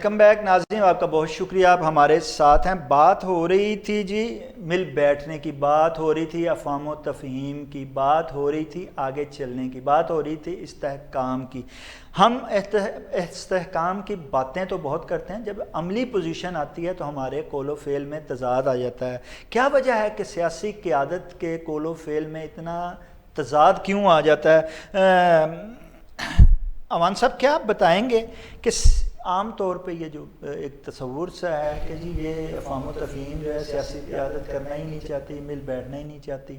Welcome back ناظرین، آپ کا بہت شکریہ، آپ ہمارے ساتھ ہیں۔ بات ہو رہی تھی جی مل بیٹھنے کی، بات ہو رہی تھی افہام و تفہیم کی، بات ہو رہی تھی آگے چلنے کی، بات ہو رہی تھی استحکام کی۔ ہم استحکام کی باتیں تو بہت کرتے ہیں، جب عملی پوزیشن آتی ہے تو ہمارے قول و فعل میں تضاد آ جاتا ہے۔ کیا وجہ ہے کہ سیاسی قیادت کے قول و فعل میں اتنا تضاد کیوں آ جاتا ہے؟ امان صاحب کیا آپ بتائیں گے کہ عام طور پہ یہ جو ایک تصور سا ہے کہ جی یہ افہام و تفہیم جو ہے سیاسی قیادت کرنا ہی نہیں چاہتی، مل بیٹھنا ہی نہیں چاہتی،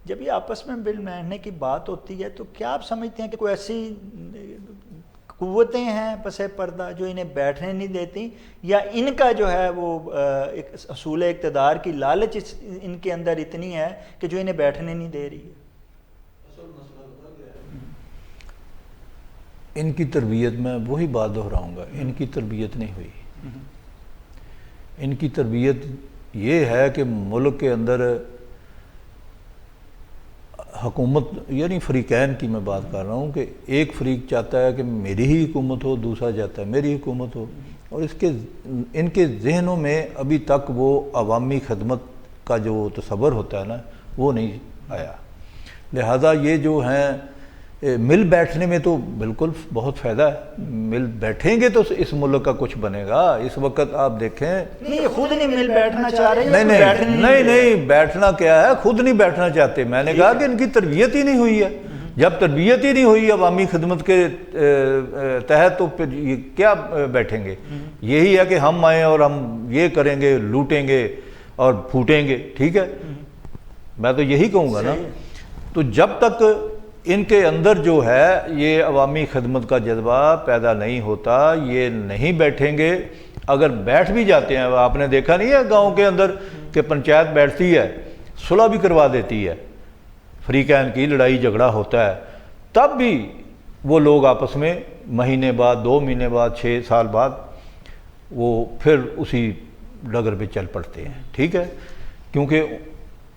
جب یہ آپس میں مل بیٹھنے کی بات ہوتی ہے تو کیا آپ سمجھتے ہیں کہ کوئی ایسی قوتیں ہیں پس پردہ جو انہیں بیٹھنے نہیں دیتی، یا ان کا جو ہے وہ ایک حصول اقتدار کی لالچ ان کے اندر اتنی ہے کہ جو انہیں بیٹھنے نہیں دے رہی ہے؟ ان کی تربیت میں وہی بات دہراؤں گا، ان کی تربیت نہیں ہوئی۔ ان کی تربیت یہ ہے کہ ملک کے اندر حکومت، یعنی فریقین کی میں بات کر رہا ہوں، کہ ایک فریق چاہتا ہے کہ میری ہی حکومت ہو، دوسرا چاہتا ہے میری حکومت ہو، اور ان کے ذہنوں میں ابھی تک وہ عوامی خدمت کا جو تصور ہوتا ہے نا وہ نہیں آیا۔ لہذا یہ جو ہیں مل بیٹھنے میں تو بالکل بہت فائدہ ہے، مل بیٹھیں گے تو اس ملک کا کچھ بنے گا۔ اس وقت آپ دیکھیں، نہیں خود نہیں مل بیٹھنا چاہ رہے، نہیں بیٹھنا کیا ہے، خود نہیں بیٹھنا چاہتے۔ میں نے کہا کہ ان کی تربیت ہی نہیں ہوئی ہے۔ جب تربیت ہی نہیں ہوئی عوامی خدمت کے تحت تو پھر یہ کیا بیٹھیں گے؟ یہی ہے کہ ہم آئیں اور ہم یہ کریں گے، لوٹیں گے اور پھوٹیں گے، ٹھیک ہے؟ میں تو یہی کہوں گا نا۔ تو جب تک ان کے اندر جو ہے یہ عوامی خدمت کا جذبہ پیدا نہیں ہوتا، یہ نہیں بیٹھیں گے۔ اگر بیٹھ بھی جاتے ہیں، آپ نے دیکھا نہیں ہے گاؤں کے اندر کہ پنچایت بیٹھتی ہے، صلح بھی کروا دیتی ہے، فریقین کی لڑائی جھگڑا ہوتا ہے، تب بھی وہ لوگ آپس میں مہینے بعد، 2 مہینے بعد، 6 سال بعد وہ پھر اسی ڈگر پہ چل پڑتے ہیں، ٹھیک ہے؟ کیونکہ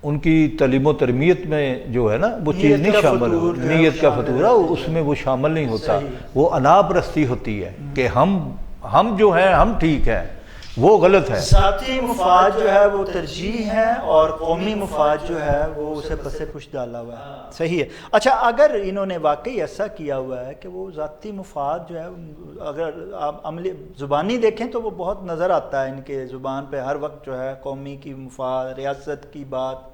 ان کی تعلیم و تربیت میں جو ہے نا وہ چیز نہیں شامل ہو، نیت کا فطور ہے اس میں وہ شامل نہیں ہوتا۔ وہ انا پرستی ہوتی ہے کہ ہم جو ہیں ہم ٹھیک ہیں، وہ غلط ہے۔ ذاتی مفاد جو ہے وہ ترجیح ہے اور قومی مفاد جو ہے وہ اسے پسے پش ڈالا ہوا ہے۔ صحیح ہے۔ اچھا، اگر انہوں نے واقعی ایسا کیا ہوا ہے کہ وہ ذاتی مفاد جو ہے، اگر آپ عملی زبانی دیکھیں تو وہ بہت نظر آتا ہے ان کے زبان پہ ہر وقت جو ہے قومی کی مفاد، ریاست کی بات،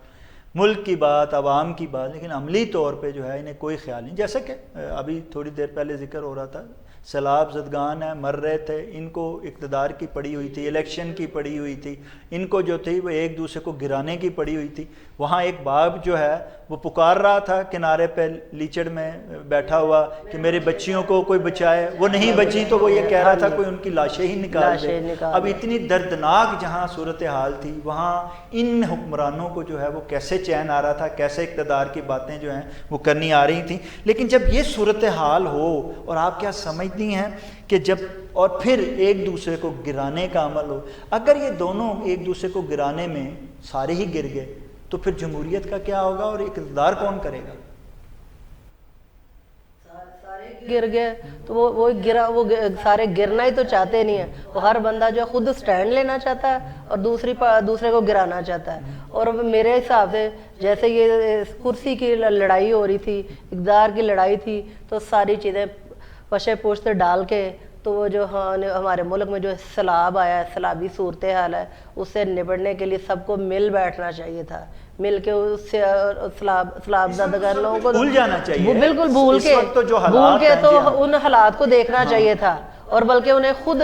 ملک کی بات، عوام کی بات، لیکن عملی طور پہ جو ہے انہیں کوئی خیال نہیں۔ جیسا کہ ابھی تھوڑی دیر پہلے ذکر ہو رہا تھا، سیلاب زدگان ہیں، مر رہے تھے، ان کو اقتدار کی پڑی ہوئی تھی، الیکشن کی پڑی ہوئی تھی، ان کو جو تھی وہ ایک دوسرے کو گرانے کی پڑی ہوئی تھی۔ وہاں ایک باپ جو ہے وہ پکار رہا تھا کنارے پہ لیچڑ میں بیٹھا ہوا کہ میری بچیوں کو کوئی بچائے، وہ نہیں بچی تو وہ یہ کہہ رہا تھا کوئی ان کی لاشیں ہی نکال دے۔ اب اتنی دردناک جہاں صورتحال تھی، وہاں ان حکمرانوں کو جو ہے وہ کیسے چین آ رہا تھا، کیسے اقتدار کی باتیں جو ہیں وہ کرنی آ رہی تھیں۔ لیکن جب یہ صورتحال ہو، اور آپ کیا سمجھتی ہیں کہ جب اور پھر ایک دوسرے کو گرانے کا عمل ہو، اگر یہ دونوں ایک دوسرے کو گرانے میں سارے ہی گر گئے تو پھر جمہوریت کا کیا ہوگا اور اقتدار کون کرے گا؟ گر گئے تو وہ سارے گرنا ہی تو چاہتے نہیں ہیں، وہ ہر بندہ جو خود سٹینڈ لینا چاہتا ہے اور دوسرے کو گرانا چاہتا ہے۔ اور میرے حساب سے جیسے یہ کرسی کی لڑائی ہو رہی تھی، اقتدار کی لڑائی تھی، تو ساری چیزیں پشے پوشت ڈال کے تو وہ جو ہمارے ملک میں جو سیلاب آیا ہے، سیلابی صورتحال ہے، اس سے نپٹنے کے لیے سب کو مل بیٹھنا چاہیے تھا، مل کے اس سے سیلاب زدہ لوگوں کو بھول جانا چاہیے، بالکل بھول کے تو ان حالات کو دیکھنا چاہیے تھا، اور بلکہ انہیں خود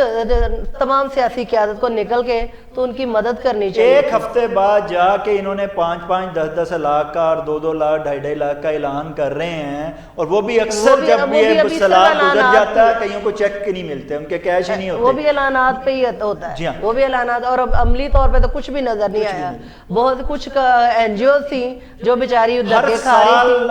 تمام سیاسی قیادت کو نکل کے تو ان کی مدد کرنی چاہیے۔ ایک ہفتے بعد جا کے انہوں نے 5-5، 10-10 لاکھ کا اور 2-2 لاکھ، 2.5 لاکھ کا اعلان کر رہے ہیں، اور وہ بھی اکثر جب یہ سیلاب گزر جاتا ہے کئیوں کو چیک نہیں ملتے، ان کے کیش ہی نہیں ہوتے، وہ بھی اعلانات پہ ہی ہوتا ہے، وہ بھی اعلانات، اور عملی طور پہ تو کچھ بھی نظر نہیں آیا۔ بہت کچھ NGOs تھیں جو بیچاری دھکے کھا رہی تھی، ہر سال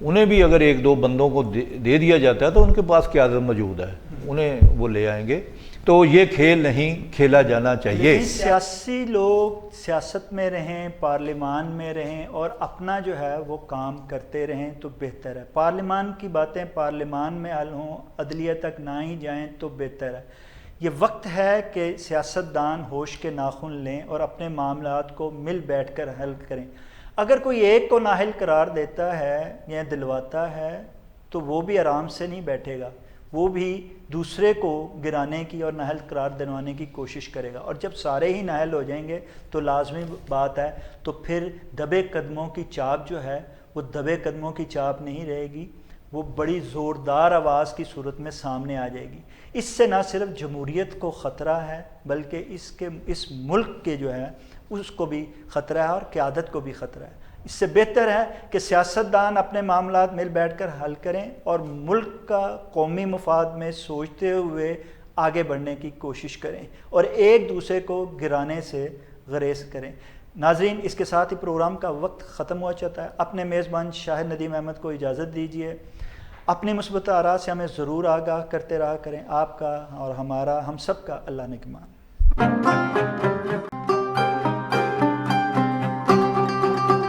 انہیں بھی اگر ایک دو بندوں کو دے دیا جاتا ہے تو ان کے پاس قیادت موجود ہے، انہیں وہ لے آئیں گے۔ تو یہ کھیل نہیں کھیلا جانا چاہیے۔ لیکن سیاسی لوگ سیاست میں رہیں، پارلیمان میں رہیں اور اپنا جو ہے وہ کام کرتے رہیں تو بہتر ہے۔ پارلیمان کی باتیں پارلیمان میں حل ہوں، عدلیہ تک نہ ہی جائیں تو بہتر ہے۔ یہ وقت ہے کہ سیاستدان ہوش کے ناخن لیں اور اپنے معاملات کو مل بیٹھ کر حل کریں۔ اگر کوئی ایک کو نااہل قرار دیتا ہے یا دلواتا ہے تو وہ بھی آرام سے نہیں بیٹھے گا، وہ بھی دوسرے کو گرانے کی اور نااہل قرار دلوانے کی کوشش کرے گا، اور جب سارے ہی نااہل ہو جائیں گے تو لازمی بات ہے تو پھر دبے قدموں کی چاپ جو ہے وہ دبے قدموں کی چاپ نہیں رہے گی، وہ بڑی زوردار آواز کی صورت میں سامنے آ جائے گی۔ اس سے نہ صرف جمہوریت کو خطرہ ہے بلکہ اس ملک کے جو ہے اس کو بھی خطرہ ہے اور قیادت کو بھی خطرہ ہے۔ اس سے بہتر ہے کہ سیاستدان اپنے معاملات مل بیٹھ کر حل کریں اور ملک کا قومی مفاد میں سوچتے ہوئے آگے بڑھنے کی کوشش کریں اور ایک دوسرے کو گرانے سے گریز کریں۔ ناظرین، اس کے ساتھ ہی پروگرام کا وقت ختم ہوا چاہتا ہے۔ اپنے میزبان شاہد ندیم احمد کو اجازت دیجیے۔ اپنی مثبت آراء سے ہمیں ضرور آگاہ کرتے رہا کریں۔ آپ کا اور ہمارا، ہم سب کا اللہ نگہبان۔